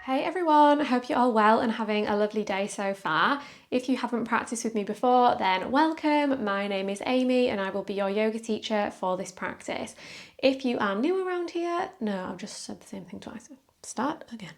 Hey everyone, I hope you're all well and having a lovely day so far. If you haven't practiced with me before, then welcome. My name is Amy and I will be your yoga teacher for this practice. If you are new around here, no, I've just said the same thing twice. Start again.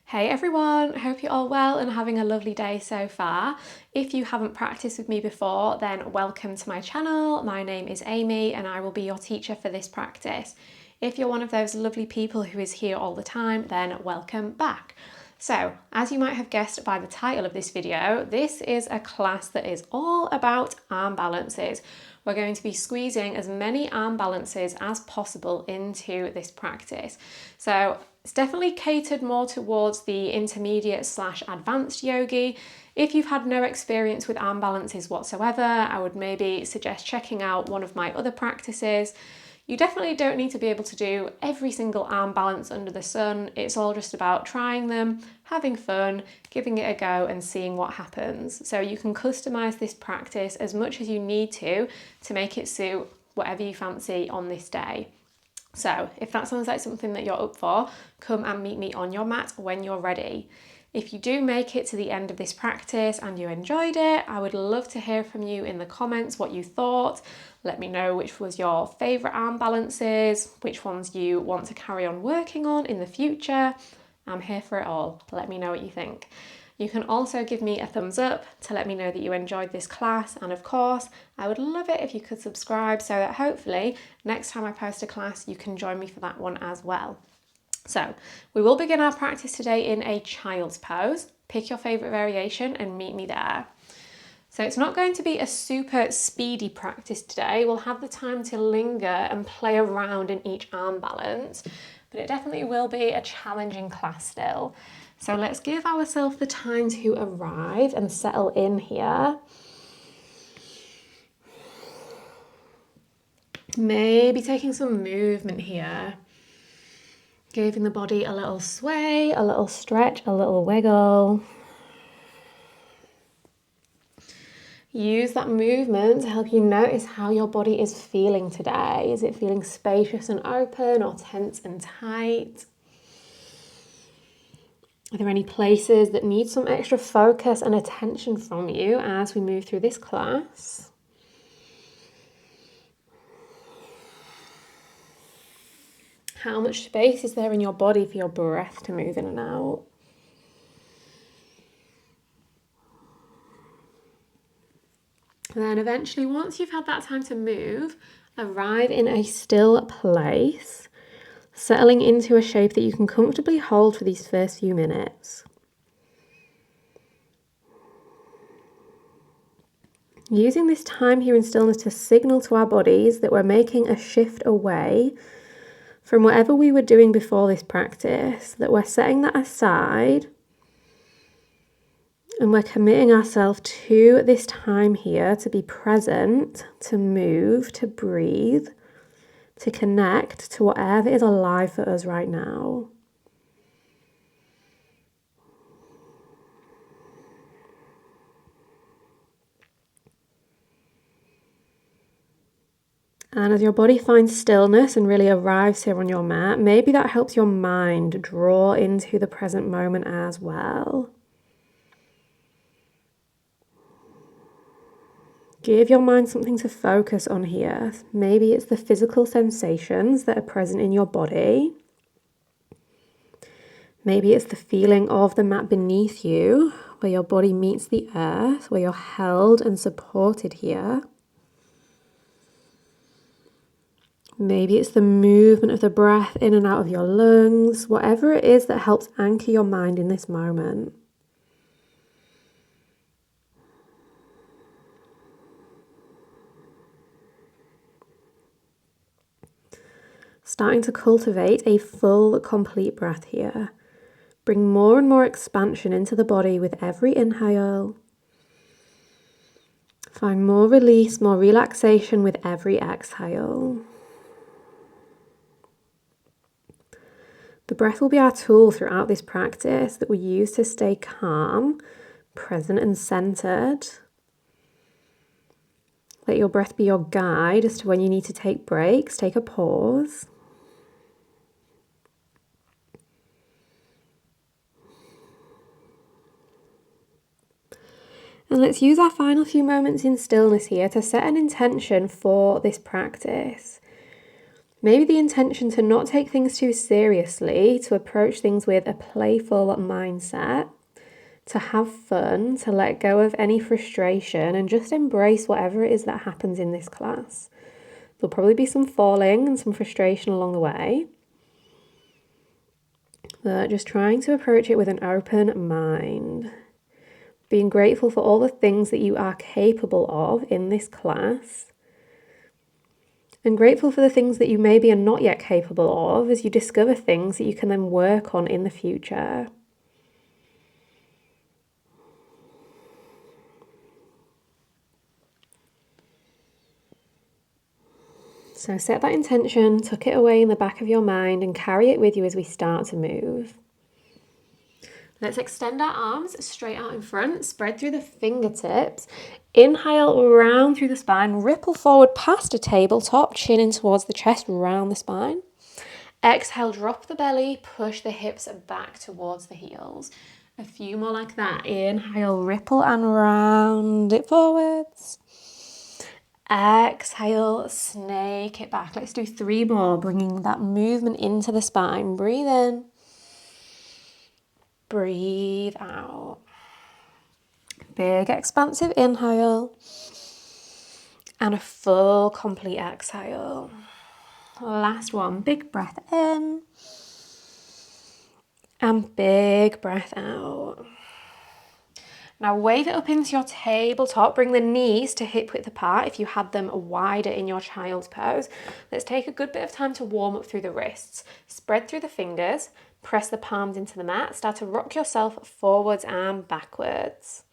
Hey everyone, hope you're all well and having a lovely day so far. If you haven't practiced with me before, then welcome to my channel. My name is Amy and I will be your teacher for this practice. If you're one of those lovely people who is here all the time, then welcome back. So, as you might have guessed by the title of this video, this is a class that is all about arm balances. We're going to be squeezing as many arm balances as possible into this practice. So it's definitely catered more towards the intermediate / advanced yogi. If you've had no experience with arm balances whatsoever, I would maybe suggest checking out one of my other practices. You definitely don't need to be able to do every single arm balance under the sun. It's all just about trying them, having fun, giving it a go and seeing what happens. So you can customize this practice as much as you need to make it suit whatever you fancy on this day. So if that sounds like something that you're up for, come and meet me on your mat when you're ready. If you do make it to the end of this practice and you enjoyed it, I would love to hear from you in the comments what you thought. Let me know which was your favourite arm balances, which ones you want to carry on working on in the future. I'm here for it all. Let me know what you think. You can also give me a thumbs up to let me know that you enjoyed this class, and of course I would love it if you could subscribe so that hopefully next time I post a class you can join me for that one as well. So we will begin our practice today in a child's pose. Pick your favourite variation and meet me there. So it's not going to be a super speedy practice today. We'll have the time to linger and play around in each arm balance, but it definitely will be a challenging class still. So let's give ourselves the time to arrive and settle in here. Maybe taking some movement here. Giving the body a little sway, a little stretch, a little wiggle. Use that movement to help you notice how your body is feeling today. Is it feeling spacious and open or tense and tight? Are there any places that need some extra focus and attention from you as we move through this class? How much space is there in your body for your breath to move in and out? And then eventually, once you've had that time to move, arrive in a still place, settling into a shape that you can comfortably hold for these first few minutes. Using this time here in stillness to signal to our bodies that we're making a shift away from whatever we were doing before this practice, that we're setting that aside and we're committing ourselves to this time here to be present, to move, to breathe, to connect to whatever is alive for us right now. And as your body finds stillness and really arrives here on your mat, maybe that helps your mind draw into the present moment as well. Give your mind something to focus on here. Maybe it's the physical sensations that are present in your body. Maybe it's the feeling of the mat beneath you, where your body meets the earth, where you're held and supported here. Maybe it's the movement of the breath in and out of your lungs, whatever it is that helps anchor your mind in this moment. Starting to cultivate a full, complete breath here. Bring more and more expansion into the body with every inhale. Find more release, more relaxation with every exhale. The breath will be our tool throughout this practice that we use to stay calm, present and centered. Let your breath be your guide as to when you need to take breaks, take a pause. And let's use our final few moments in stillness here to set an intention for this practice. Maybe the intention to not take things too seriously, to approach things with a playful mindset, to have fun, to let go of any frustration and just embrace whatever it is that happens in this class. There'll probably be some falling and some frustration along the way, but just trying to approach it with an open mind. Being grateful for all the things that you are capable of in this class, and grateful for the things that you maybe are not yet capable of as you discover things that you can then work on in the future. So set that intention, tuck it away in the back of your mind and carry it with you as we start to move. Let's extend our arms straight out in front, spread through the fingertips. Inhale, round through the spine, ripple forward past a tabletop, chin in towards the chest, round the spine. Exhale, drop the belly, push the hips back towards the heels. A few more like that. Inhale, ripple and round it forwards. Exhale, snake it back. Let's do 3 more, bringing that movement into the spine. Breathe in. Breathe out. Big expansive inhale. And a full complete exhale. Last one, big breath in. And big breath out. Now wave it up into your tabletop. Bring the knees to hip width apart if you had them wider in your child's pose. Let's take a good bit of time to warm up through the wrists. Spread through the fingers. Press the palms into the mat. Start to rock yourself forwards and backwards.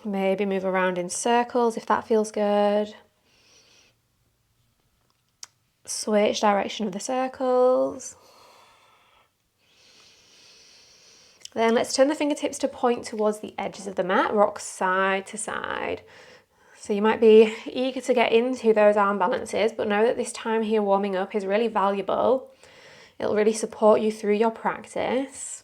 Maybe move around in circles if that feels good. Switch direction of the circles. Then let's turn the fingertips to point towards the edges of the mat, rock side to side. So you might be eager to get into those arm balances, but know that this time here warming up is really valuable. It'll really support you through your practice.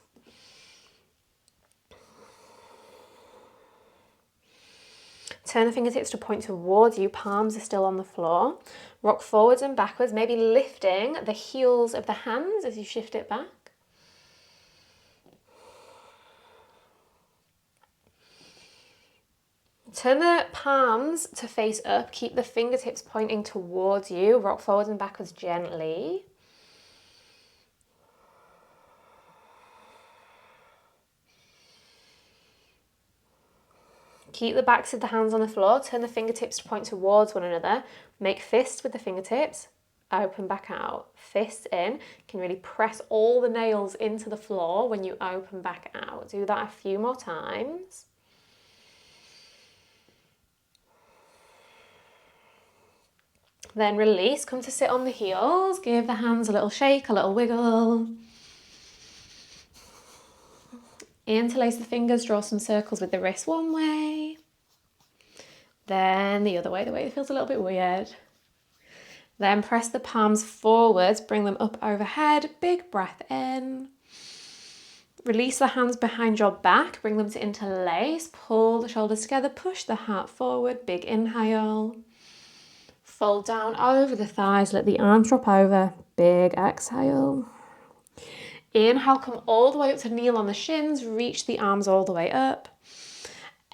Turn the fingertips to point towards you, palms are still on the floor. Rock forwards and backwards, maybe lifting the heels of the hands as you shift it back. Turn the palms to face up, keep the fingertips pointing towards you, rock forwards and backwards gently. Keep the backs of the hands on the floor, turn the fingertips to point towards one another, make fists with the fingertips, open back out, fists in. You can really press all the nails into the floor when you open back out. Do that a few more times. Then release, come to sit on the heels, give the hands a little shake, a little wiggle. Interlace the fingers, draw some circles with the wrists one way. Then the other way, the way it feels a little bit weird. Then press the palms forwards, bring them up overhead, big breath in. Release the hands behind your back, bring them to interlace, pull the shoulders together, push the heart forward, big inhale. Fold down over the thighs, let the arms drop over, big exhale. Inhale, come all the way up to kneel on the shins, reach the arms all the way up.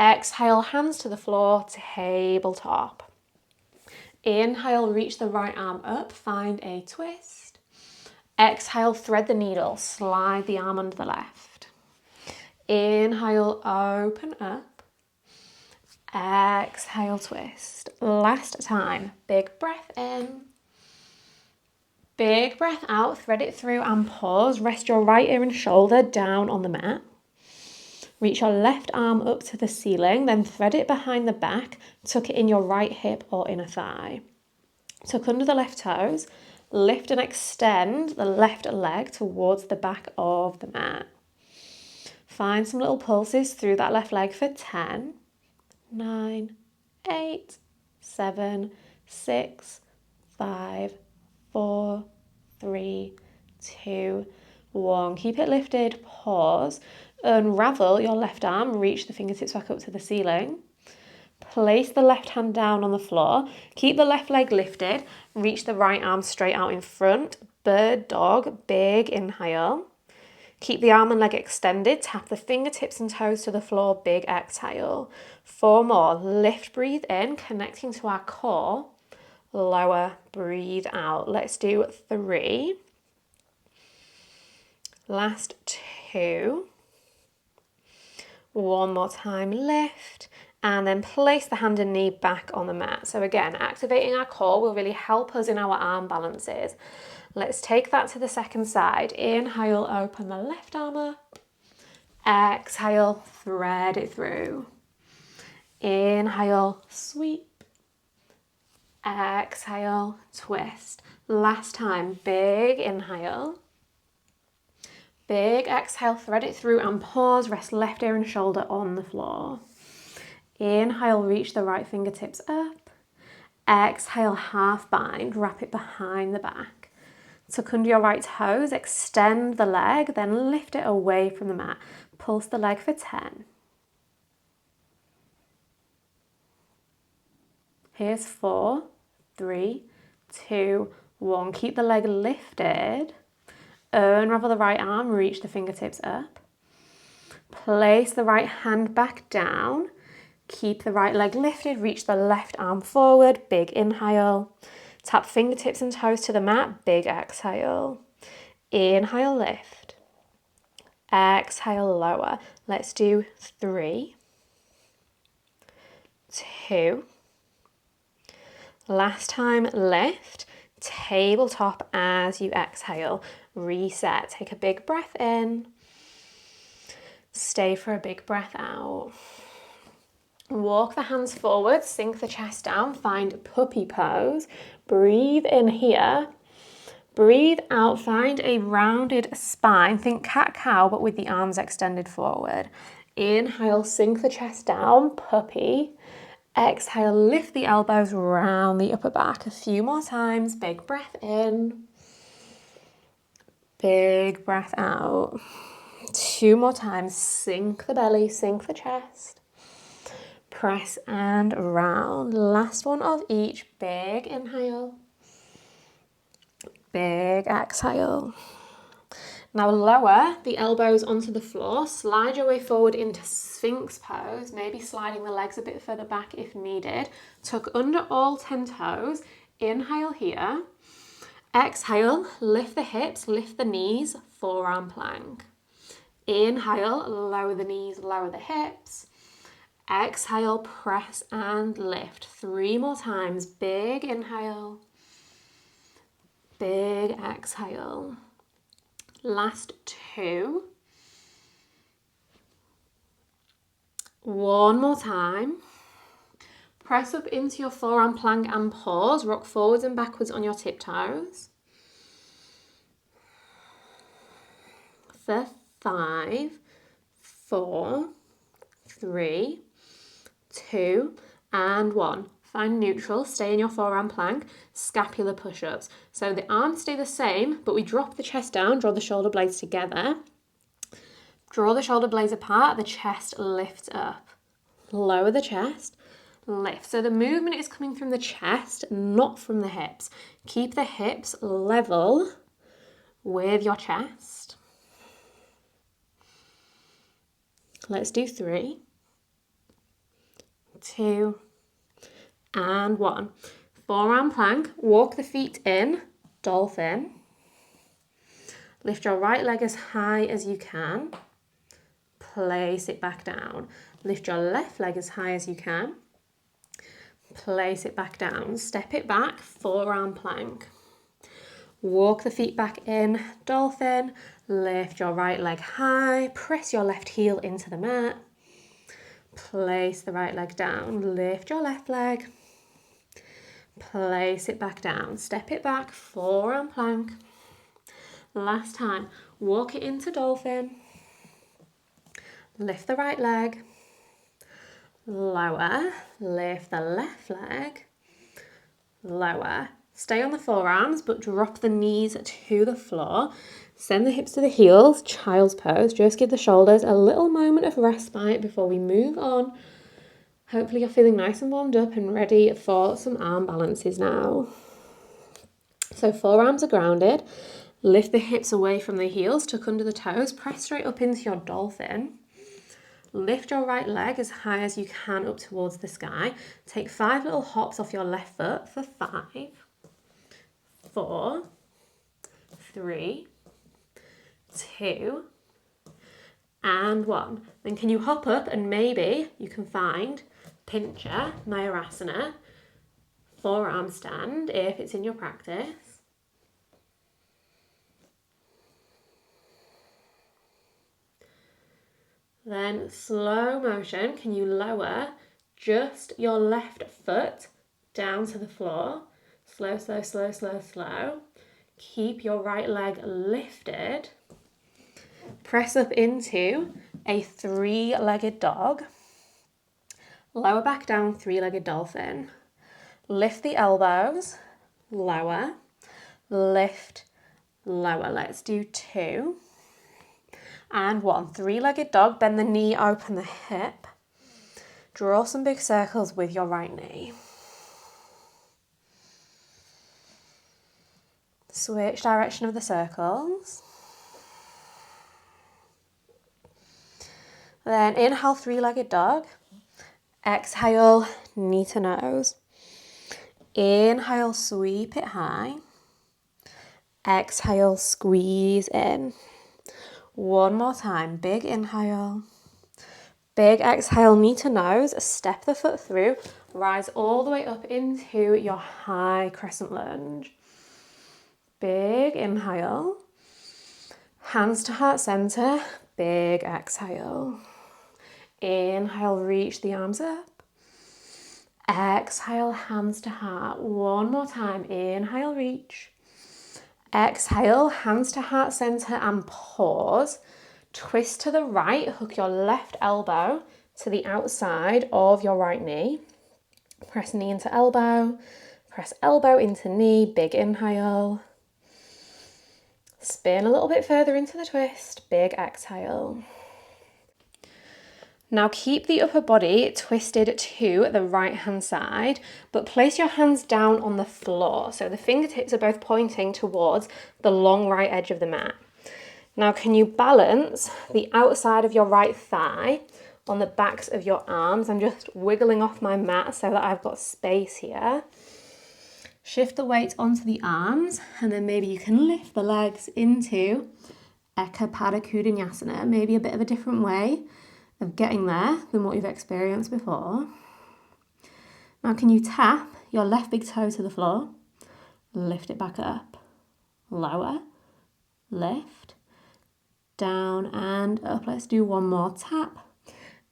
Exhale, hands to the floor, tabletop. Inhale, reach the right arm up, find a twist. Exhale, thread the needle, slide the arm under the left. Inhale, open up. Exhale, twist. Last time, big breath in. Big breath out, thread it through and pause. Rest your right ear and shoulder down on the mat. Reach your left arm up to the ceiling, then thread it behind the back, tuck it in your right hip or inner thigh. Tuck under the left toes, lift and extend the left leg towards the back of the mat. Find some little pulses through that left leg for 10, 9, 8, 7, 6, 5, 4, 3, 2, 1. Keep it lifted, pause. Unravel your left arm, reach the fingertips back up to the ceiling. Place the left hand down on the floor. Keep the left leg lifted, reach the right arm straight out in front. Bird dog, big inhale. Keep the arm and leg extended, tap the fingertips and toes to the floor, big exhale. 4 more, lift, breathe in, connecting to our core. Lower, breathe out. Let's do 3. Last 2. 1 more time, lift, and then place the hand and knee back on the mat. So again, activating our core will really help us in our arm balances. Let's take that to the second side. Inhale, open the left arm up. Exhale, thread it through. Inhale, sweep. Exhale, twist. Last time, big inhale. Big exhale, thread it through and pause. Rest left ear and shoulder on the floor. Inhale, reach the right fingertips up. Exhale, half bind, wrap it behind the back. Tuck under your right toes, extend the leg, then lift it away from the mat. Pulse the leg for 10. Here's 4, 3, 2, 1. Keep the leg lifted. Unravel the right arm, reach the fingertips up. Place the right hand back down. Keep the right leg lifted, reach the left arm forward, big inhale. Tap fingertips and toes to the mat, big exhale. Inhale, lift. Exhale, lower. Let's do 3, 2. Last time, lift. Tabletop as you exhale. Reset. Take a big breath in. Stay for a big breath out. Walk the hands forward, sink the chest down, find puppy pose. Breathe in here. Breathe out, find a rounded spine. Think cat-cow, but with the arms extended forward. Inhale, sink the chest down, puppy. Exhale, lift the elbows, round the upper back. A few more times, big breath in. Big breath out. 2 more times, sink the belly, sink the chest. Press and round. Last one of each. Big inhale. Big exhale. Now lower the elbows onto the floor. Slide your way forward into Sphinx pose. Maybe sliding the legs a bit further back if needed. Tuck under all 10 toes. Inhale here. Exhale, lift the hips, lift the knees. Forearm plank. Inhale, lower the knees, lower the hips. Exhale, press and lift. 3 more times. Big inhale. Big exhale. Last 2. 1 more time. Press up into your forearm plank and pause. Rock forwards and backwards on your tiptoes. For 5, 4, 3, 2, and 1. Find neutral, stay in your forearm plank, scapular push-ups. So the arms stay the same, but we drop the chest down, draw the shoulder blades together. Draw the shoulder blades apart, the chest lifts up. Lower the chest, lift. So the movement is coming from the chest, not from the hips. Keep the hips level with your chest. Let's do 3, 2, and 1. Forearm plank, walk the feet in, dolphin. Lift your right leg as high as you can. Place it back down. Lift your left leg as high as you can. Place it back down. Step it back, forearm plank. Walk the feet back in, dolphin. Lift your right leg high. Press your left heel into the mat. Place the right leg down. Lift your left leg. Place it back down. Step it back, forearm plank. Last time. Walk it into dolphin. Lift the right leg. Lower. Lift the left leg. Lower. Stay on the forearms, but drop the knees to the floor. Send the hips to the heels, child's pose. Just give the shoulders a little moment of respite before we move on. Hopefully you're feeling nice and warmed up and ready for some arm balances now. So forearms are grounded. Lift the hips away from the heels, tuck under the toes, press straight up into your dolphin. Lift your right leg as high as you can up towards the sky. Take 5 little hops off your left foot for 5, 4, 3, 2, and 1. Then can you hop up and maybe you can find pincher, mayurasana, forearm stand if it's in your practice. Then slow motion, can you lower just your left foot down to the floor? Slow, slow, slow, slow, slow. Keep your right leg lifted. Press up into a 3-legged dog. Lower back down, 3-legged dolphin. Lift the elbows, lower, lift, lower. Let's do 2. And 1, 3-legged dog, bend the knee, open the hip. Draw some big circles with your right knee. Switch direction of the circles. Then inhale, 3-legged dog. Exhale, knee to nose. Inhale, sweep it high. Exhale, squeeze in. One more time, big inhale, big exhale, knee to nose, step the foot through, rise all the way up into your high crescent lunge. Big inhale, hands to heart center, big exhale. Inhale, reach the arms up. Exhale, hands to heart. One more time, inhale, reach. Exhale, hands to heart center and pause. Twist to the right, hook your left elbow to the outside of your right knee. Press knee into elbow, press elbow into knee, big inhale. Spin a little bit further into the twist, big exhale. Now keep the upper body twisted to the right hand side, but place your hands down on the floor. So the fingertips are both pointing towards the long right edge of the mat. Now can you balance the outside of your right thigh on the backs of your arms? I'm just wiggling off my mat so that I've got space here. Shift the weight onto the arms and then maybe you can lift the legs into Eka Pada Vinyasa, maybe a bit of a different way of getting there than what you've experienced before. Now can you tap your left big toe to the floor, lift it back up, lower, lift, down and up. Let's do one more, tap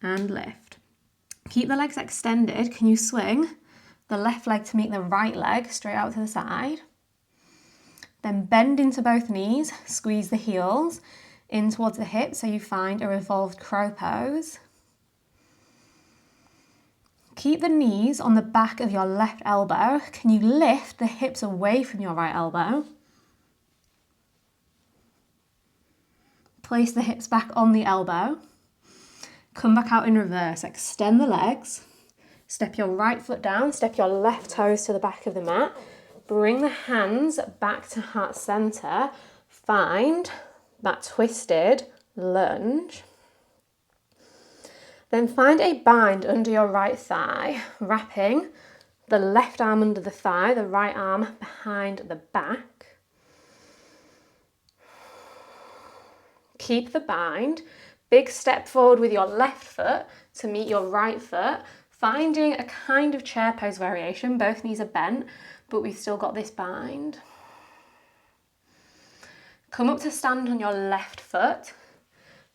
and lift. Keep the legs extended. Can you swing the left leg to meet the right leg straight out to the side? Then bend into both knees, squeeze the heels in towards the hips so you find a revolved crow pose. Keep the knees on the back of your left elbow. Can you lift the hips away from your right elbow? Place the hips back on the elbow. Come back out in reverse. Extend the legs. Step your right foot down. Step your left toes to the back of the mat. Bring the hands back to heart center. Find that twisted lunge. Then find a bind under your right thigh, wrapping the left arm under the thigh, the right arm behind the back. Keep the bind. Big step forward with your left foot to meet your right foot, finding a kind of chair pose variation. Both knees are bent, but we've still got this bind. Come up to stand on your left foot.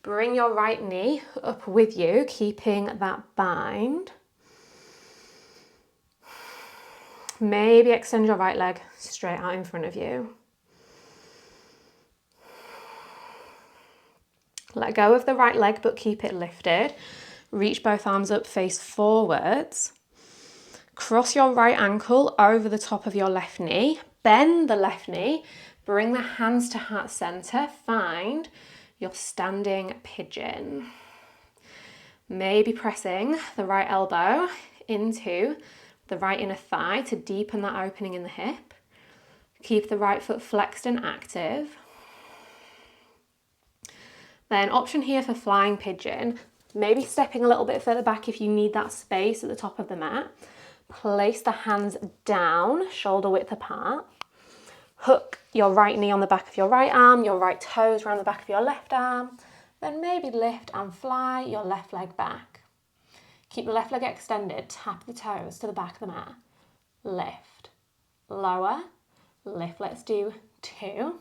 Bring your right knee up with you, keeping that bind. Maybe extend your right leg straight out in front of you. Let go of the right leg, but keep it lifted. Reach both arms up, face forwards. Cross your right ankle over the top of your left knee. Bend the left knee. Bring the hands to heart center. Find your standing pigeon. Maybe pressing the right elbow into the right inner thigh to deepen that opening in the hip. Keep the right foot flexed and active. Then option here for flying pigeon, maybe stepping a little bit further back if you need that space at the top of the mat. Place the hands down, shoulder width apart. Hook your right knee on the back of your right arm, your right toes around the back of your left arm. Then maybe lift and fly your left leg back. Keep the left leg extended, tap the toes to the back of the mat. Lift, lower, lift. Let's do 2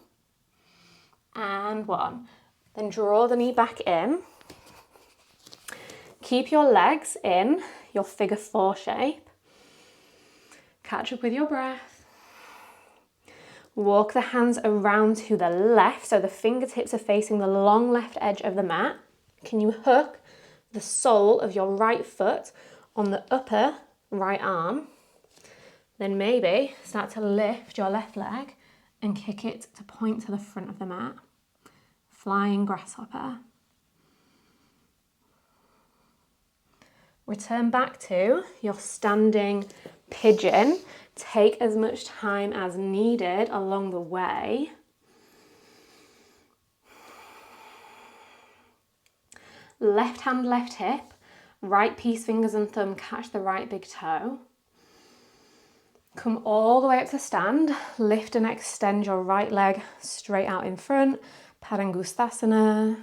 and 1. Then draw the knee back in. Keep your legs in your figure 4 shape. Catch up with your breath. Walk the hands around to the left so the fingertips are facing the long left edge of the mat. Can you hook the sole of your right foot on the upper right arm? Then maybe start to lift your left leg and kick it to point to the front of the mat. Flying grasshopper. Return back to your standing pigeon. Take as much time as needed along the way. Left hand, left hip. Right piece, fingers and thumb catch the right big toe. Come all the way up to stand. Lift and extend your right leg straight out in front. Padangusthasana.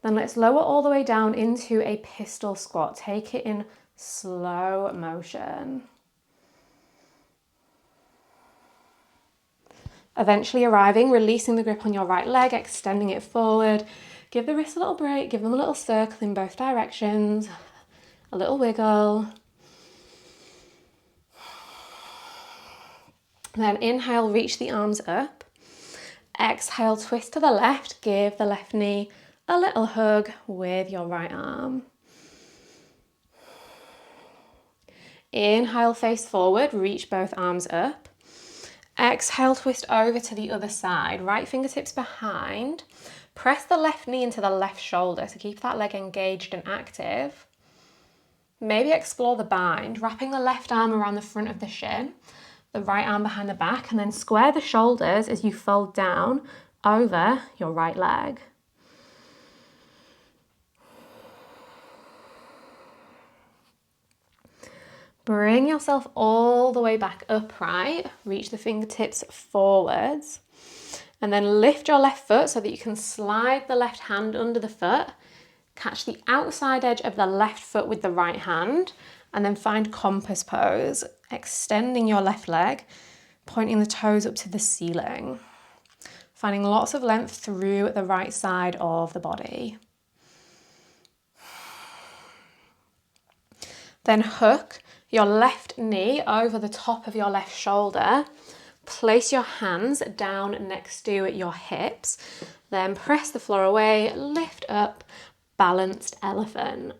Then let's lower all the way down into a pistol squat. Take it in slow motion. Eventually arriving, releasing the grip on your right leg, extending it forward. Give the wrists a little break, give them a little circle in both directions. A little wiggle. Then inhale, reach the arms up. Exhale, twist to the left, give the left knee a little hug with your right arm. Inhale, face forward, reach both arms up. Exhale, twist over to the other side, right fingertips behind. Press the left knee into the left shoulder to keep that leg engaged and active. Maybe explore the bind, wrapping the left arm around the front of the shin, the right arm behind the back, and then square the shoulders as you fold down over your right leg. Bring yourself all the way back upright, reach the fingertips forwards, and then lift your left foot so that you can slide the left hand under the foot, catch the outside edge of the left foot with the right hand, and then find compass pose, extending your left leg, pointing the toes up to the ceiling, finding lots of length through the right side of the body. Then hook your left knee over the top of your left shoulder. Place your hands down next to your hips. Then press the floor away, lift up, balanced elephant.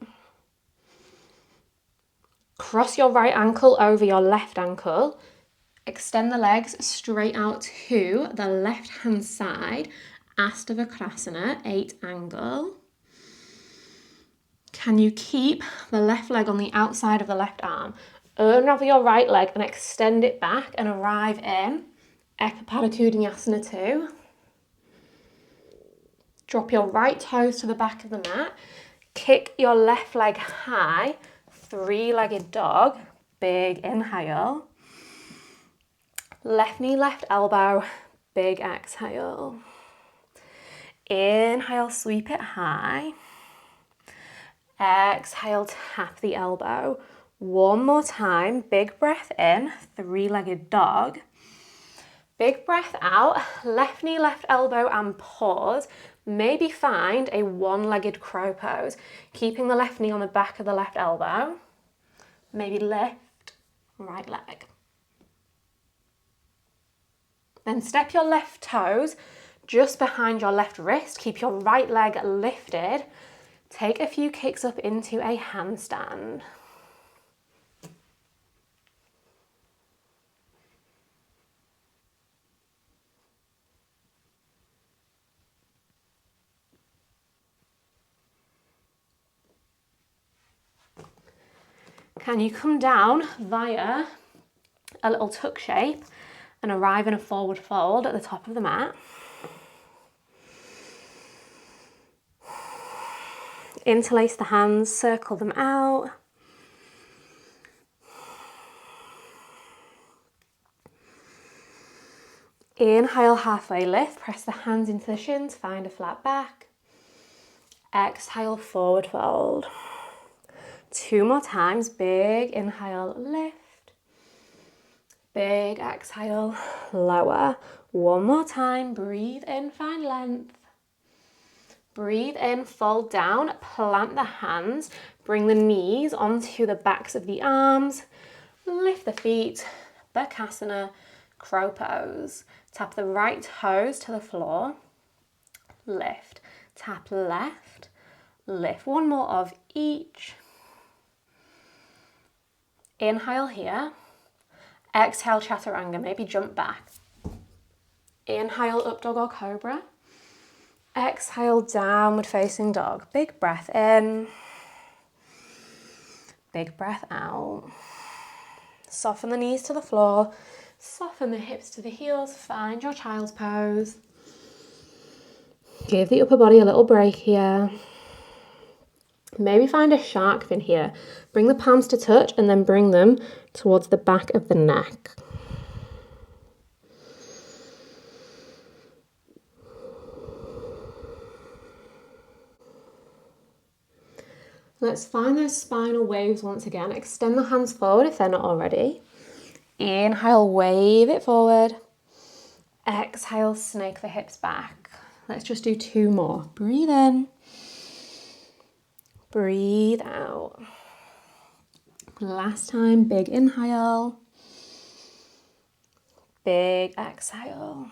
Cross your right ankle over your left ankle. Extend the legs straight out to the left hand side. Ashtavakrasana, 8 angle. Can you keep the left leg on the outside of the left arm? Unravel your right leg and extend it back and arrive in Ekapadakudanyasana 2. Drop your right toes to the back of the mat. Kick your left leg high, 3-legged dog. Big inhale. Left knee, left elbow. Big exhale. Inhale, sweep it high. Exhale, tap the elbow. One more time, big breath in, 3-legged dog. Big breath out, left knee, left elbow and pause. Maybe find a 1-legged crow pose, keeping the left knee on the back of the left elbow. Maybe lift, right leg. Then step your left toes just behind your left wrist. Keep your right leg lifted. Take a few kicks up into a handstand. Can you come down via a little tuck shape and arrive in a forward fold at the top of the mat? Interlace the hands, circle them out. Inhale, halfway lift, press the hands into the shins, find a flat back. Exhale, forward fold. 2 more times, big inhale, lift. Big exhale, lower. 1 more time, breathe in, find length. Breathe in, fold down, plant the hands, bring the knees onto the backs of the arms, lift the feet, Bakasana, crow pose. Tap the right toes to the floor, lift, tap left, lift. 1 more of each. Inhale here, exhale chaturanga, maybe jump back. Inhale, up dog or cobra. Exhale, downward facing dog. Big breath in. Big breath out. Soften the knees to the floor. Soften the hips to the heels. Find your child's pose. Give the upper body a little break here. Maybe find a shark fin here. Bring the palms to touch and then bring them towards the back of the neck. Let's find those spinal waves once again. Extend the hands forward if they're not already. Inhale, wave it forward. Exhale, snake the hips back. Let's just do 2 more. Breathe in. Breathe out. Last time, big inhale. Big exhale.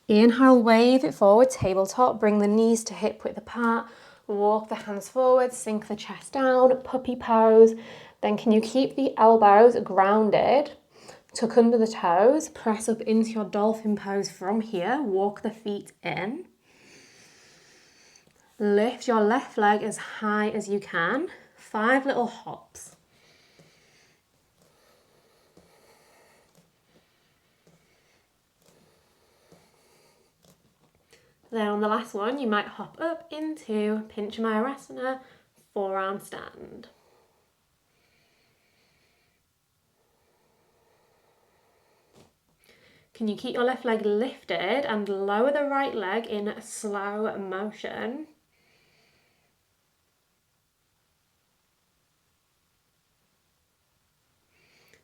Inhale, wave it forward, tabletop. Bring the knees to hip width apart. Walk the hands forward, sink the chest down, puppy pose. Then can you keep the elbows grounded? Tuck under the toes, press up into your dolphin pose from here. Walk the feet in. Lift your left leg as high as you can. 5 little hops. Then on the last one, you might hop up into Pinchamayurasana, forearm stand. Can you keep your left leg lifted and lower the right leg in slow motion?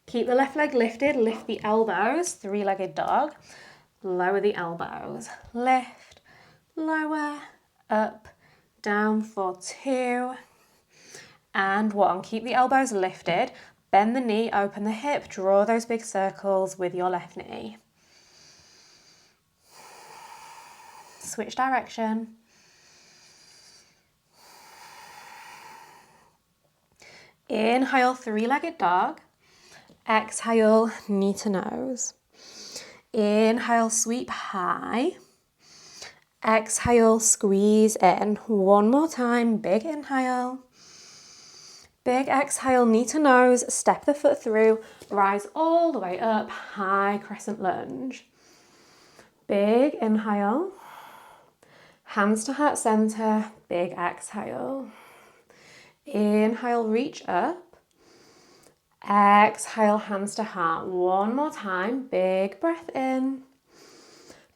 Keep the left leg lifted, lift the elbows, 3-legged dog. Lower the elbows, lift, lower, up, down for 2, and 1. Keep the elbows lifted, bend the knee, open the hip, draw those big circles with your left knee. Switch direction. Inhale, 3-legged dog. Exhale, knee to nose. Inhale, sweep high. Exhale, squeeze in. 1 more time, big inhale. Big exhale, knee to nose, step the foot through, rise all the way up, high crescent lunge. Big inhale. Hands to heart center, big exhale. Inhale, reach up. Exhale, hands to heart. 1 more time, big breath in.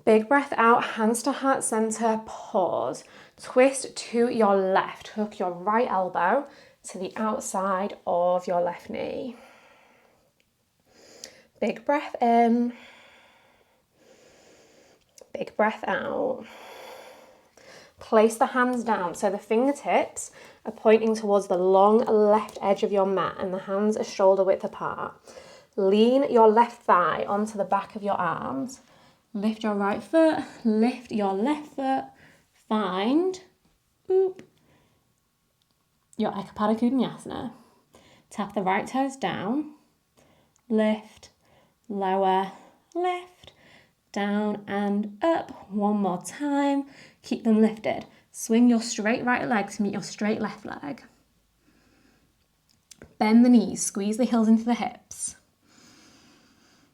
Big breath out, hands to heart center, pause. Twist to your left, hook your right elbow to the outside of your left knee. Big breath in. Big breath out. Place the hands down so the fingertips are pointing towards the long left edge of your mat and the hands are shoulder width apart. Lean your left thigh onto the back of your arms. Lift your right foot, lift your left foot. Find your Ekapada Vinyasa. Tap the right toes down. Lift, lower, lift, down and up. 1 more time. Keep them lifted. Swing your straight right leg to meet your straight left leg. Bend the knees, squeeze the heels into the hips.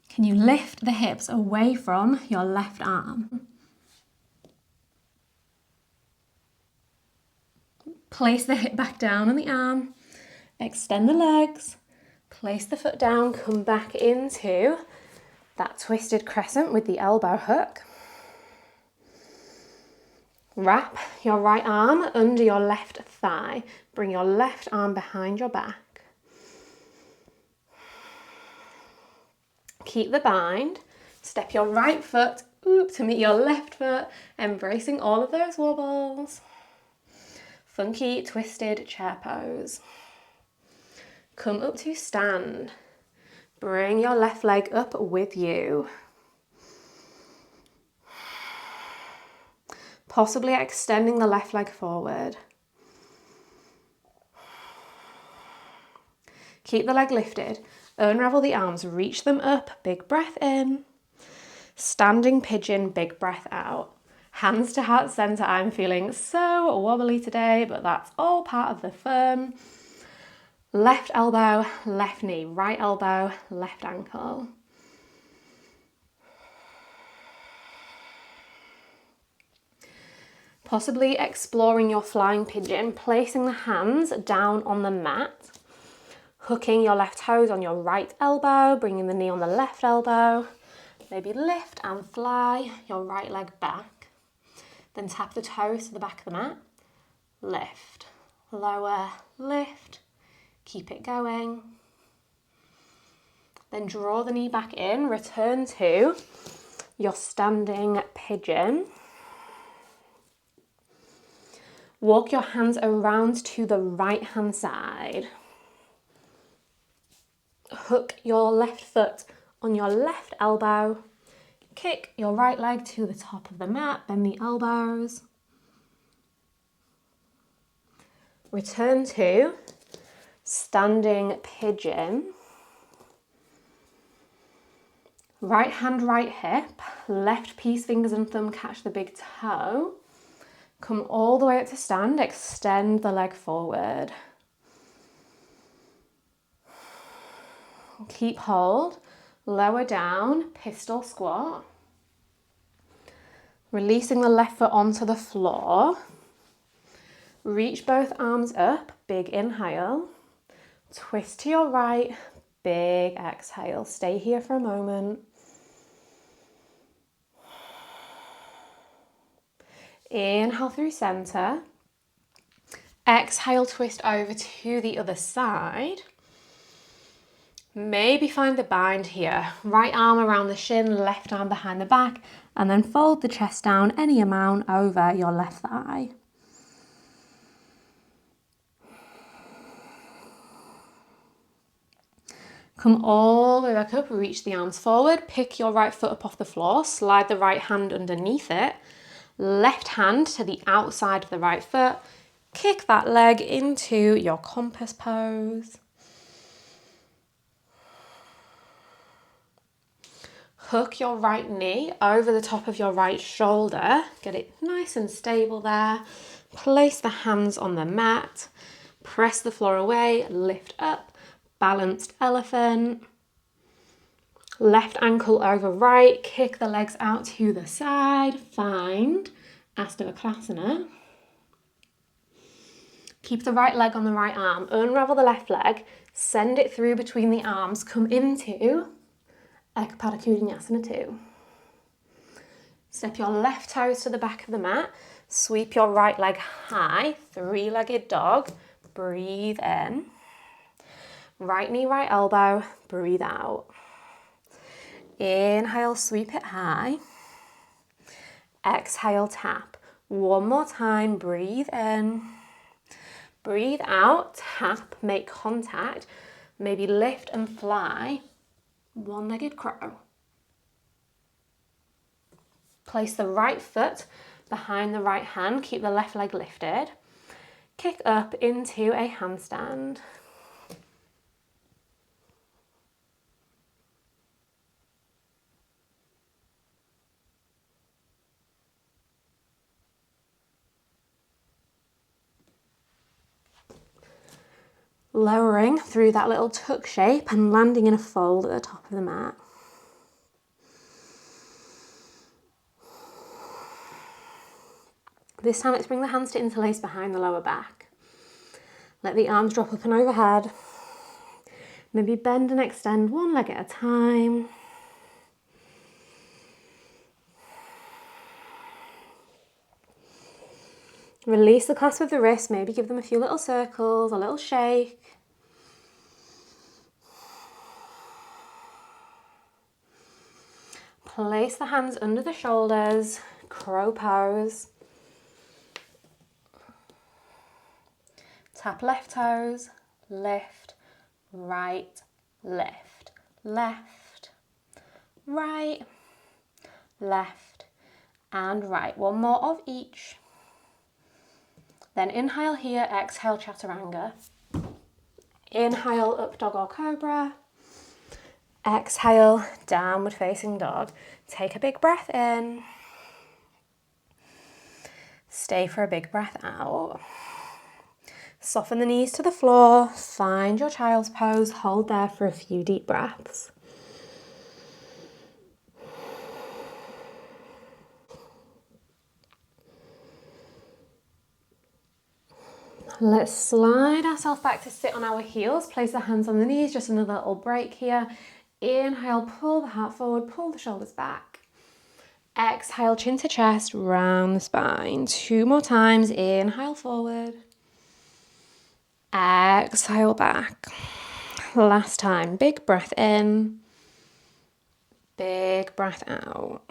Can you lift the hips away from your left arm? Place the hip back down on the arm. Extend the legs. Place the foot down, come back into that twisted crescent with the elbow hook. Wrap your right arm under your left thigh. Bring your left arm behind your back. Keep the bind. Step your right foot to meet your left foot, embracing all of those wobbles. Funky twisted chair pose. Come up to stand. Bring your left leg up with you. Possibly extending the left leg forward. Keep the leg lifted. Unravel the arms, reach them up, big breath in. Standing pigeon, big breath out. Hands to heart center. I'm feeling so wobbly today, but that's all part of the fun. Left elbow, left knee, right elbow, left ankle. Possibly exploring your flying pigeon, placing the hands down on the mat, hooking your left toes on your right elbow, bringing the knee on the left elbow. Maybe lift and fly your right leg back. Then tap the toes to the back of the mat. Lift, lower, lift. Keep it going. Then draw the knee back in, return to your standing pigeon. Walk your hands around to the right hand side. Hook your left foot on your left elbow. Kick your right leg to the top of the mat, bend the elbows. Return to standing pigeon. Right hand, right hip, left peace fingers and thumb catch the big toe. Come all the way up to stand, extend the leg forward. Keep hold, lower down, pistol squat. Releasing the left foot onto the floor. Reach both arms up, big inhale. Twist to your right, big exhale. Stay here for a moment. Inhale through center. Exhale, twist over to the other side. Maybe find the bind here. Right arm around the shin, left arm behind the back, and then fold the chest down any amount over your left thigh. Come all the way back up, reach the arms forward, pick your right foot up off the floor, slide the right hand underneath it, left hand to the outside of the right foot, kick that leg into your compass pose. Hook your right knee over the top of your right shoulder, get it nice and stable there. Place the hands on the mat, press the floor away, lift up. Balanced elephant. Left ankle over right, kick the legs out to the side, find Ashtavakasana. Keep the right leg on the right arm, unravel the left leg, send it through between the arms, come into Ekapada Vinyasa 2. Step your left toes to the back of the mat, sweep your right leg high, three-legged dog, breathe in. Right knee, right elbow, breathe out. Inhale, sweep it high. Exhale, tap. One more time, breathe in. Breathe out, tap, make contact. Maybe lift and fly. One-legged crow. Place the right foot behind the right hand. Keep the left leg lifted. Kick up into a handstand. Lowering through that little tuck shape and landing in a fold at the top of the mat. This time let's bring the hands to interlace behind the lower back. Let the arms drop up and overhead. Maybe bend and extend one leg at a time. Release the clasp of the wrist, maybe give them a few little circles, a little shake. Place the hands under the shoulders, crow pose. Tap left toes, lift, right, lift, left, right, left, and right. One more of each. Then inhale here, exhale chaturanga. Inhale up dog or cobra. Exhale downward facing dog. Take a big breath in. Stay for a big breath out. Soften the knees to the floor. Find your child's pose. Hold there for a few deep breaths. Let's slide ourselves back to sit on our heels. Place the hands on the knees. Just another little break here. Inhale, pull the heart forward, pull the shoulders back. Exhale, chin to chest, round the spine. 2 more times. Inhale forward. Exhale back. Last time. Big breath in. Big breath out.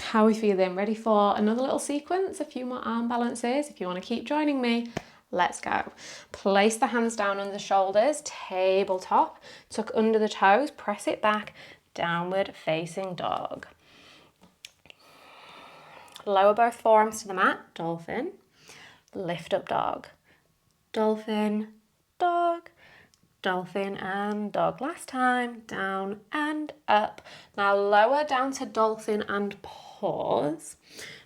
How are we feeling? Ready for another little sequence? A few more arm balances. If you want to keep joining me, let's go. Place the hands down on the shoulders, tabletop, tuck under the toes, press it back, downward facing dog. Lower both forearms to the mat, dolphin, lift up dog, dolphin, dog, dolphin and dog. Last time, down and up. Now lower down to dolphin and pause.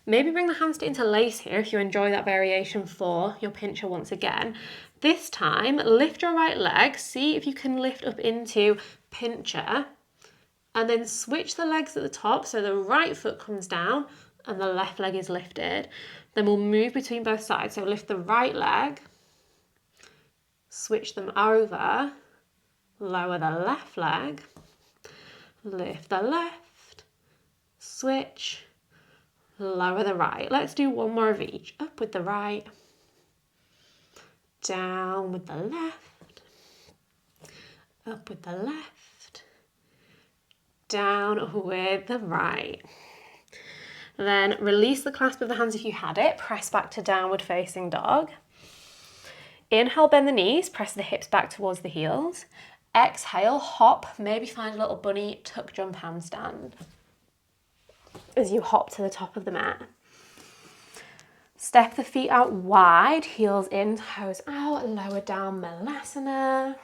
Maybe bring the hands to interlace here if you enjoy that variation for your pincher once again. This time, lift your right leg. See if you can lift up into pincher and then switch the legs at the top so the right foot comes down and the left leg is lifted. Then we'll move between both sides. So lift the right leg, switch them over, lower the left leg, lift the left, switch, lower the right. Let's do one more of each. Up with the right, down with the left, up with the left, down with the right. Then release the clasp of the hands if you had it. Press back to downward facing dog. Inhale, bend the knees, press the hips back towards the heels. Exhale, hop, maybe find a little bunny tuck jump handstand as you hop to the top of the mat. Step the feet out wide, heels in, toes out, lower down Vinyasa.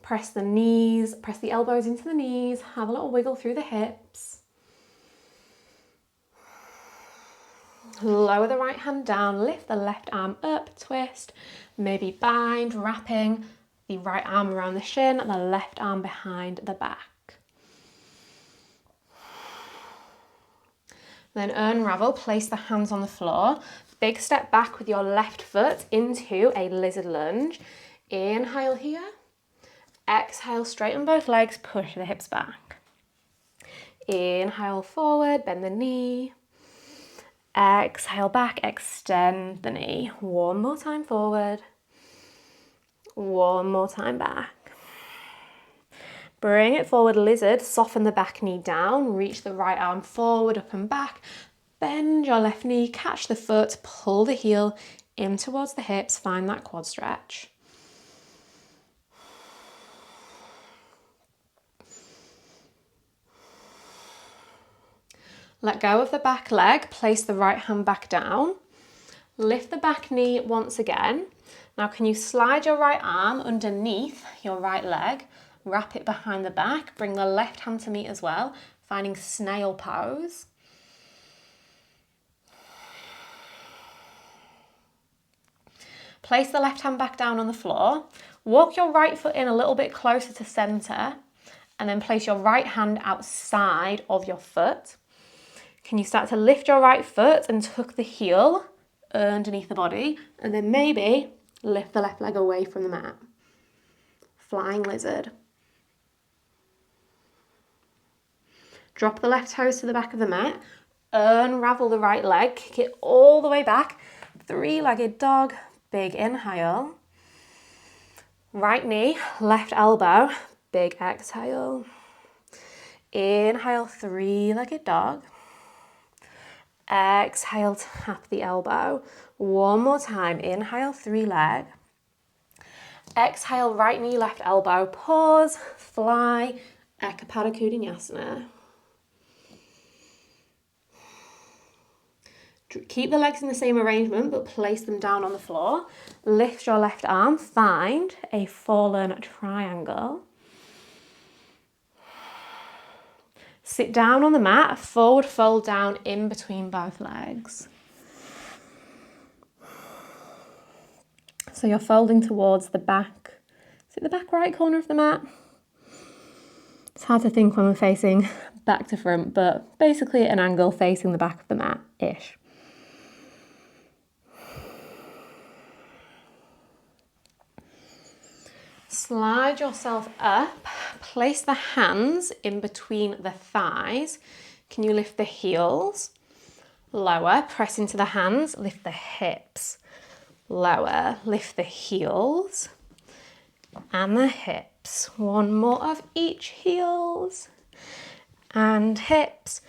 Press the knees, press the elbows into the knees, have a little wiggle through the hips. Lower the right hand down, lift the left arm up, twist, maybe bind, wrapping the right arm around the shin and the left arm behind the back. Then unravel, place the hands on the floor. Big step back with your left foot into a lizard lunge. Inhale here. Exhale, straighten both legs, push the hips back. Inhale forward, bend the knee. Exhale back, extend the knee. One more time forward. One more time back. Bring it forward, lizard. Soften the back knee down. Reach the right arm forward, up and back. Bend your left knee, catch the foot, pull the heel in towards the hips. Find that quad stretch. Let go of the back leg, place the right hand back down. Lift the back knee once again. Now can you slide your right arm underneath your right leg, wrap it behind the back, bring the left hand to meet as well, finding snail pose. Place the left hand back down on the floor. Walk your right foot in a little bit closer to center, and then place your right hand outside of your foot. Can you start to lift your right foot and tuck the heel underneath the body, and then maybe lift the left leg away from the mat. Flying lizard. Drop the left toes to the back of the mat, unravel the right leg, kick it all the way back, three-legged dog, big inhale. Right knee, left elbow, big exhale. Inhale, three-legged dog. Exhale, tap the elbow. One more time, inhale, three leg. Exhale, right knee, left elbow, pause, fly, Ekapada Vinyasa. Keep the legs in the same arrangement, but place them down on the floor. Lift your left arm, find a fallen triangle. Sit down on the mat, forward fold down in between both legs. So you're folding towards the back. Is it the back right corner of the mat? It's hard to think when we're facing back to front, but basically at an angle facing the back of the mat-ish. Slide yourself up, place the hands in between the thighs. Can you lift the heels? Lower, press into the hands, lift the hips. Lower, lift the heels and the hips. One more of each, heels and hips.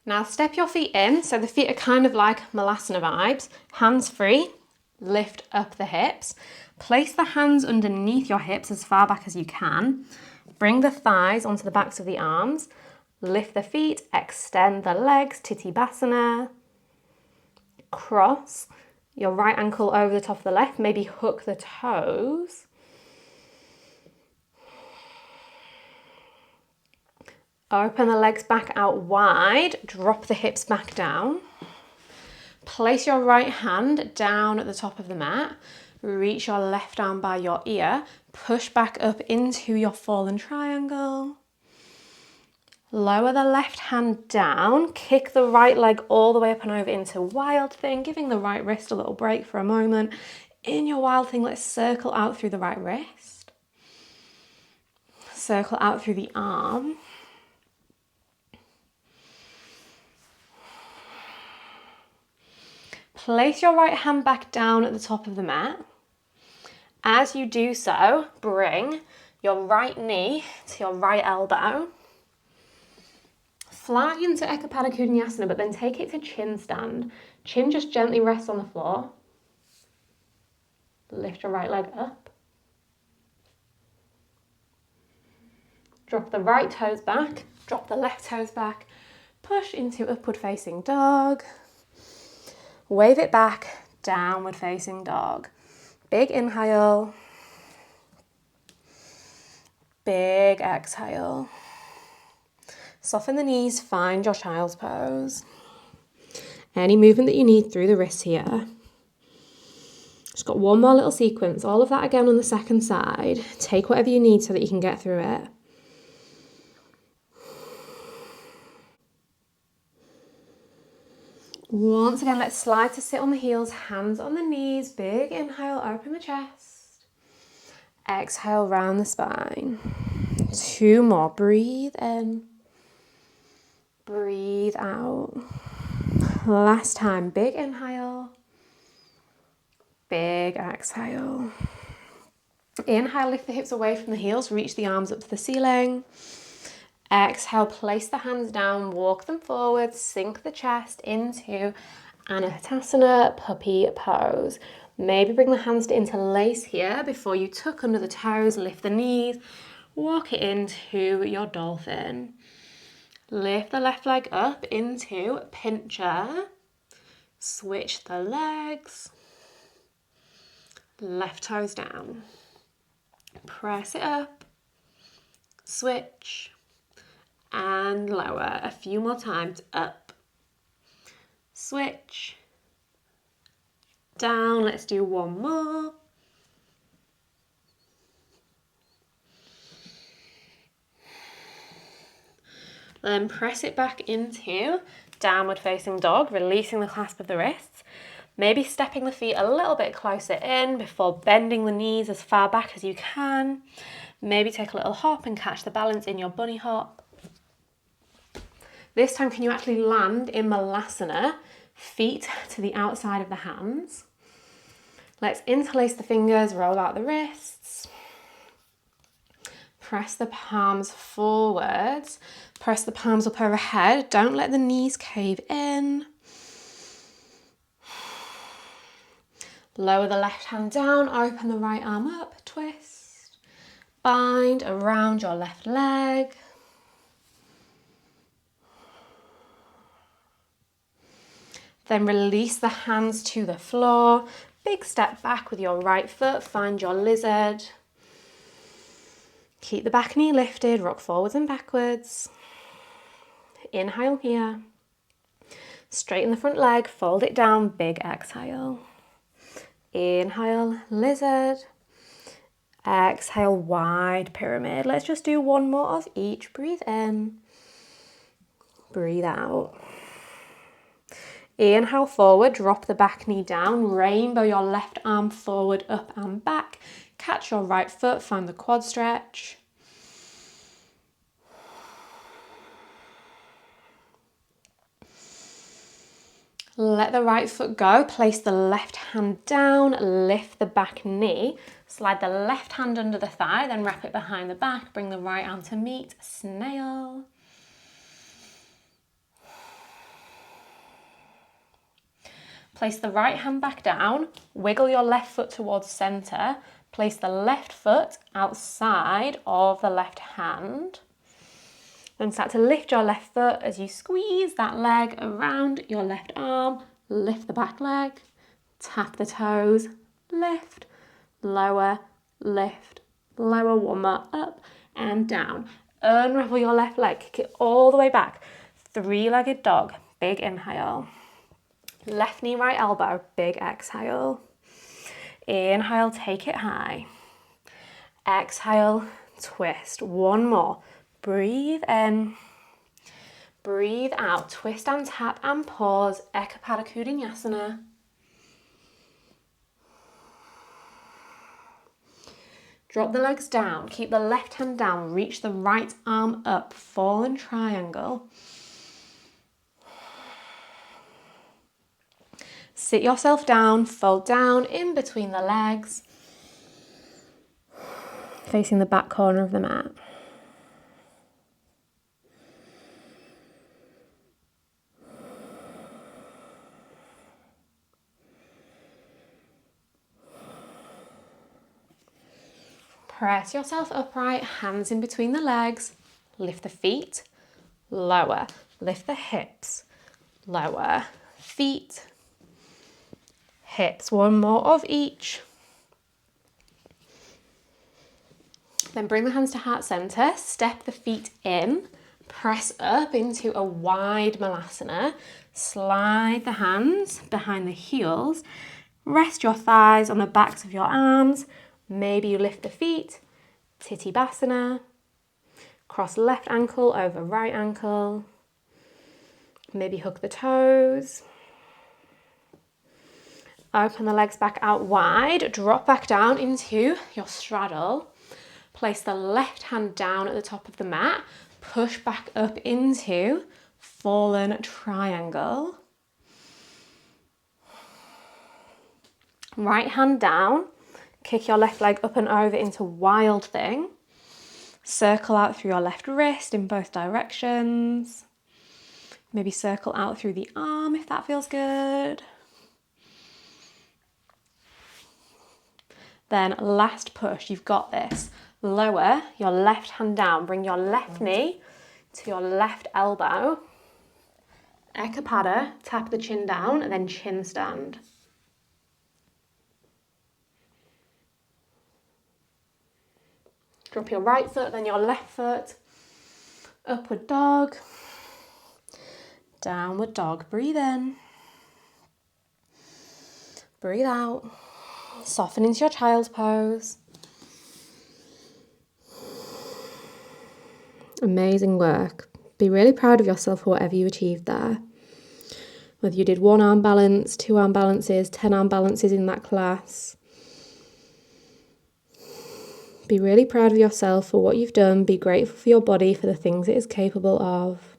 Now step your feet in, so the feet are kind of like Malasana vibes. Hands free, lift up the hips. Place the hands underneath your hips as far back as you can. Bring the thighs onto the backs of the arms. Lift the feet, extend the legs, tittibasana. Cross your right ankle over the top of the left, maybe hook the toes. Open the legs back out wide, drop the hips back down. Place your right hand down at the top of the mat. Reach your left arm by your ear, push back up into your fallen triangle. Lower the left hand down, kick the right leg all the way up and over into wild thing, giving the right wrist a little break for a moment. In your wild thing, let's circle out through the right wrist. Circle out through the arm. Place your right hand back down at the top of the mat. As you do so, bring your right knee to your right elbow. Fly into Ekapada Vinyasa, but then take it to chin stand. Chin just gently rests on the floor. Lift your right leg up. Drop the right toes back, drop the left toes back. Push into upward facing dog. Wave it back, downward facing dog. Big inhale. Big exhale. Soften the knees, find your child's pose. Any movement that you need through the wrists here. Just got one more little sequence, all of that again on the second side. Take whatever you need so that you can get through it. Once again, let's slide to sit on the heels, hands on the knees. Big inhale, open the chest. Exhale, round the spine. Two more, breathe in. Breathe out. Last time, big inhale. Big exhale. Inhale, lift the hips away from the heels, reach the arms up to the ceiling. Exhale, place the hands down, walk them forward, sink the chest into Anahatasana, puppy pose. Maybe bring the hands to interlace here before you tuck under the toes, lift the knees, walk it into your dolphin. Lift the left leg up into pincher. Switch the legs. Left toes down. Press it up. Switch. And lower. A few more times. Up. Switch. down. Let's do one more. Then press it back into downward facing dog, releasing the clasp of the wrists. Maybe stepping the feet a little bit closer in before bending the knees as far back as you can. Maybe take a little hop and catch the balance in your bunny hop. This time, can you actually land in Malasana, feet to the outside of the hands? Let's interlace the fingers, roll out the wrists. Press the palms forwards. Press the palms up overhead. Don't let the knees cave in. Lower the left hand down, open the right arm up, twist. Bind around your left leg. Then release the hands to the floor. Big step back with your right foot, find your lizard. Keep the back knee lifted, rock forwards and backwards. Inhale here. Straighten the front leg, fold it down, big exhale. Inhale, lizard. Exhale, wide pyramid. Let's just do one more of each. Breathe in. Breathe out. Inhale forward, drop the back knee down, rainbow your left arm forward, up and back. Catch your right foot, find the quad stretch. Let the right foot go, place the left hand down, lift the back knee, slide the left hand under the thigh, then wrap it behind the back, bring the right arm to meet, snail. Place the right hand back down, wiggle your left foot towards center, place the left foot outside of the left hand. Then start to lift your left foot as you squeeze that leg around your left arm, lift the back leg, tap the toes, lift, lower, one more, up and down. Unravel your left leg, kick it all the way back. Three-legged dog, big inhale. Left knee, right elbow, big exhale. Inhale, take it high. Exhale, twist. One more. Breathe in. Breathe out. Twist and tap and pause. Ekapada Kudinyasana. Drop the legs down. Keep the left hand down. Reach the right arm up. Fallen triangle. Sit yourself down, fold down in between the legs, facing the back corner of the mat. Press yourself upright, hands in between the legs, lift the feet, lower, lift the hips, lower, feet, hips, one more of each. Then bring the hands to heart center, step the feet in, press up into a wide Malasana, slide the hands behind the heels, rest your thighs on the backs of your arms, maybe you lift the feet, tittibasana, cross left ankle over right ankle, maybe hook the toes. Open the legs back out wide, drop back down into your straddle. Place the left hand down at the top of the mat, push back up into fallen triangle. Right hand down, kick your left leg up and over into wild thing. Circle out through your left wrist in both directions. Maybe circle out through the arm if that feels good. Then last push, you've got this. Lower your left hand down, bring your left knee to your left elbow. Ekapada, tap the chin down and then chin stand. Drop your right foot, then your left foot. Upward dog. Downward dog, breathe in. Breathe out. Soften into your child's pose. Amazing work. Be really proud of yourself for whatever you achieved there. Whether you did 1 arm balance, 2 arm balances, 10 arm balances in that class. Be really proud of yourself for what you've done. Be grateful for your body, for the things it is capable of.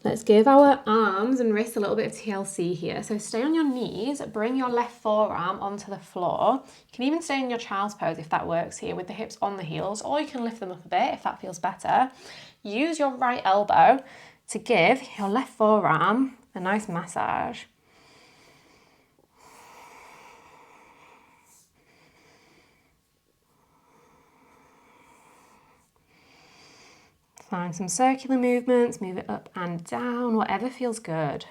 Let's give our arms and wrists a little bit of TLC here. So stay on your knees, bring your left forearm onto the floor. You can even stay in your child's pose if that works here, with the hips on the heels, or you can lift them up a bit if that feels better. Use your right elbow to give your left forearm a nice massage. Find some circular movements, move it up and down, whatever feels good.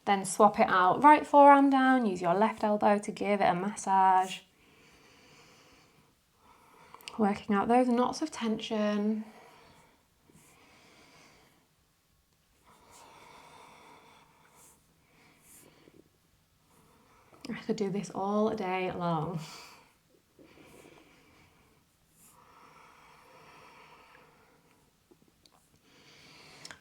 Then swap it out, right forearm down, use your left elbow to give it a massage. Working out those knots of tension. I could do this all day long.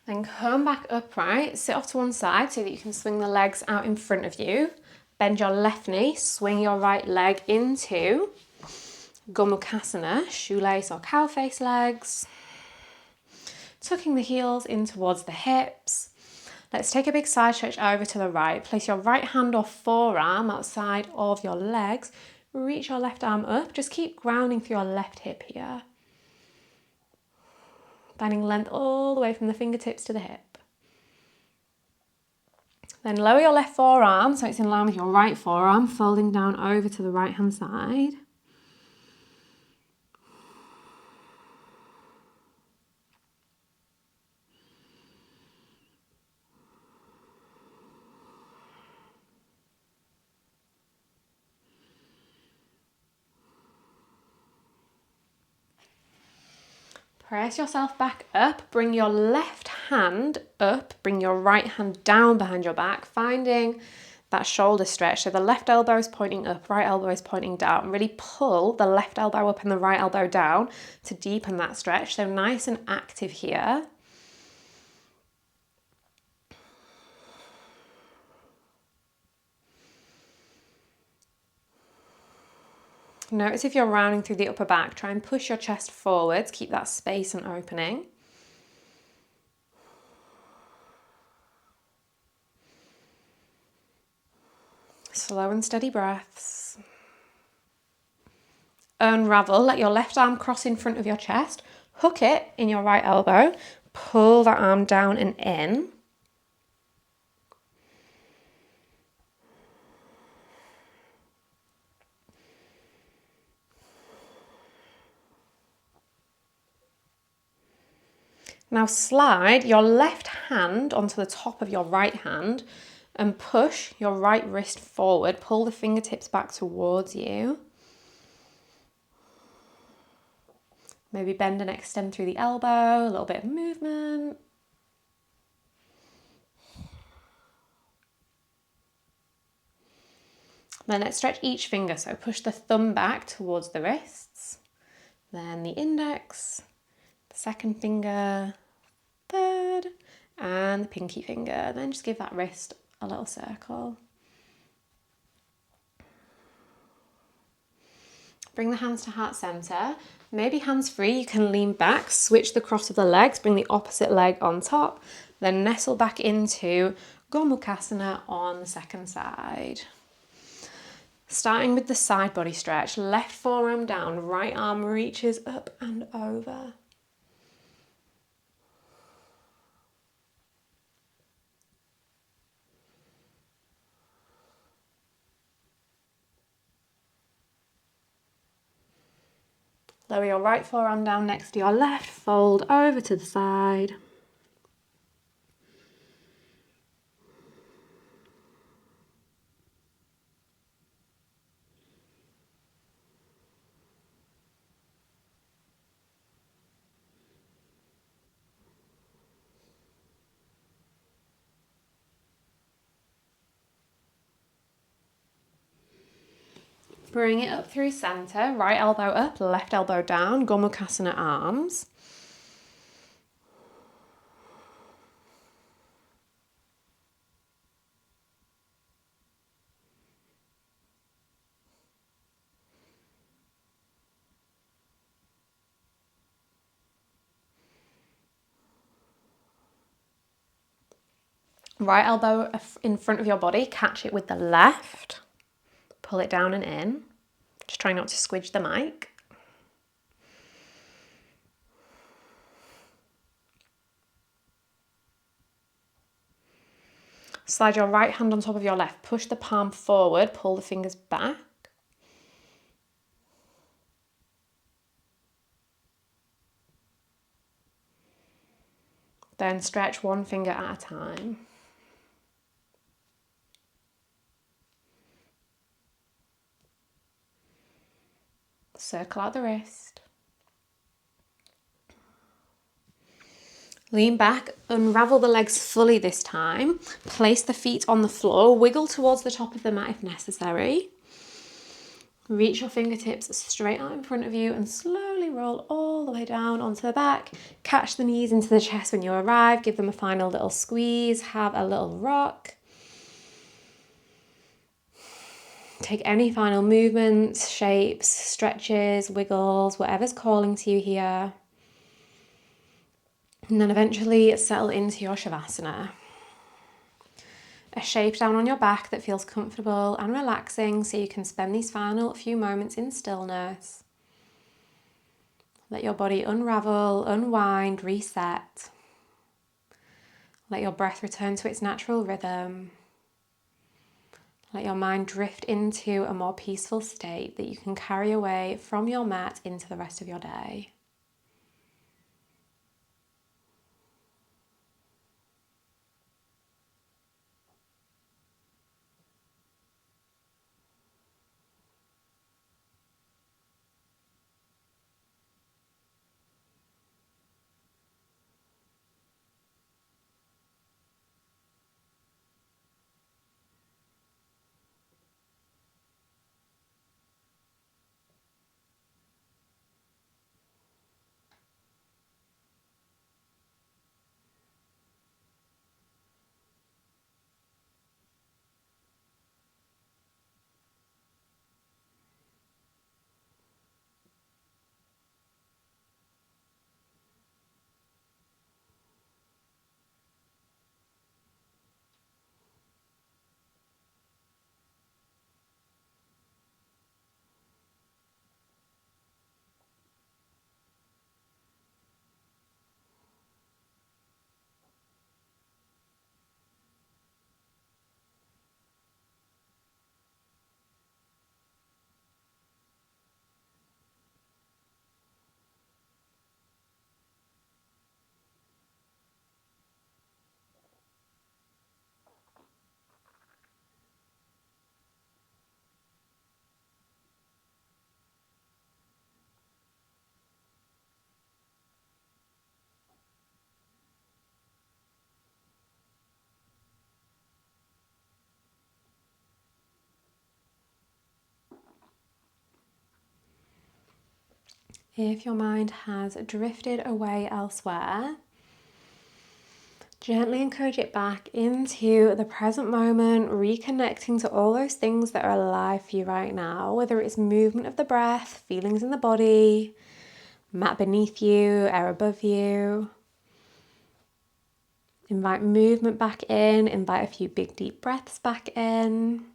Then come back upright, sit off to one side so that you can swing the legs out in front of you. Bend your left knee, swing your right leg into Gomukhasana, shoelace or cow face legs. Tucking the heels in towards the hips. Let's take a big side stretch over to the right. Place your right hand or forearm outside of your legs. Reach your left arm up. Just keep grounding through your left hip here. Finding length all the way from the fingertips to the hip. Then lower your left forearm so it's in line with your right forearm, folding down over to the right hand side. Press yourself back up, bring your left hand up, bring your right hand down behind your back, finding that shoulder stretch. So the left elbow is pointing up, right elbow is pointing down. Really pull the left elbow up and the right elbow down to deepen that stretch. So nice and active here. Notice if you're rounding through the upper back, try and push your chest forwards, keep that space and opening. Slow and steady breaths. Unravel, let your left arm cross in front of your chest, hook it in your right elbow, pull that arm down and in. Now slide your left hand onto the top of your right hand and push your right wrist forward. Pull the fingertips back towards you. Maybe bend and extend through the elbow, a little bit of movement. Then let's stretch each finger. So push the thumb back towards the wrists, then the index, second finger, third, and the pinky finger. Then just give that wrist a little circle. Bring the hands to heart center. Maybe hands free, you can lean back, switch the cross of the legs, bring the opposite leg on top, then nestle back into Gomukhasana on the second side. Starting with the side body stretch, left forearm down, right arm reaches up and over. Lower your right forearm down next to your left, fold over to the side. Bring it up through center, right elbow up, left elbow down, Gomukhasana arms. Right elbow in front of your body, catch it with the left, pull it down and in. Just try not to squidge the mic. Slide your right hand on top of your left, push the palm forward, pull the fingers back. Then stretch one finger at a time. Circle out the wrist. Lean back, unravel the legs fully this time. Place the feet on the floor, wiggle towards the top of the mat if necessary. Reach your fingertips straight out in front of you and slowly roll all the way down onto the back. Catch the knees into the chest when you arrive. Give them a final little squeeze. Have a little rock. Take any final movements, shapes, stretches, wiggles, whatever's calling to you here. And then eventually settle into your Savasana. A shape down on your back that feels comfortable and relaxing so you can spend these final few moments in stillness. Let your body unravel, unwind, reset. Let your breath return to its natural rhythm. Let your mind drift into a more peaceful state that you can carry away from your mat into the rest of your day. If your mind has drifted away elsewhere, gently encourage it back into the present moment, reconnecting to all those things that are alive for you right now, whether it's movement of the breath, feelings in the body, mat beneath you, air above you. Invite movement back in, invite a few big deep breaths back in.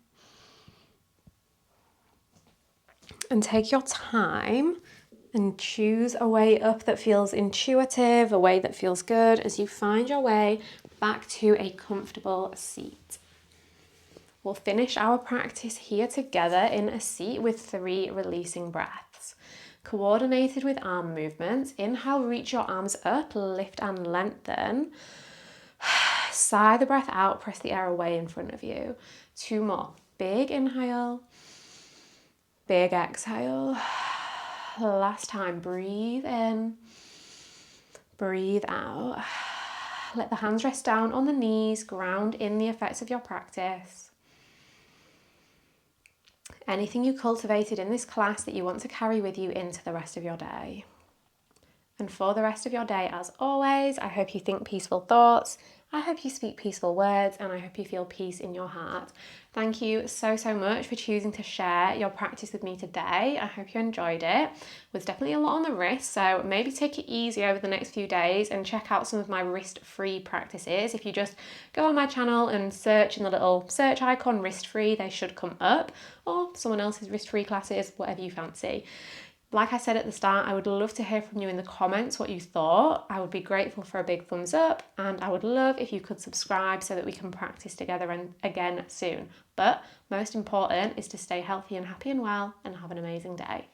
And take your time and choose a way up that feels intuitive, a way that feels good as you find your way back to a comfortable seat. We'll finish our practice here together in a seat with 3 releasing breaths. Coordinated with arm movements. Inhale, reach your arms up, lift and lengthen. Sigh the breath out, press the air away in front of you. 2 more. Big inhale, big exhale. Last time, breathe in, breathe out. Let the hands rest down on the knees, ground in the effects of your practice. anything you cultivated in this class that you want to carry with you into the rest of your day. And for the rest of your day, as always, I hope you think peaceful thoughts, I hope you speak peaceful words, and I hope you feel peace in your heart. Thank you so much for choosing to share your practice with me today. I hope you enjoyed it. There's definitely a lot on the wrist, so maybe take it easy over the next few days and check out some of my wrist-free practices. If you just go on my channel and search in the little search icon, wrist-free, they should come up, or someone else's wrist-free classes, whatever you fancy. Like I said at the start, I would love to hear from you in the comments what you thought. I would be grateful for a big thumbs up, and I would love if you could subscribe so that we can practice together again soon. But most important is to stay healthy and happy and well, and have an amazing day.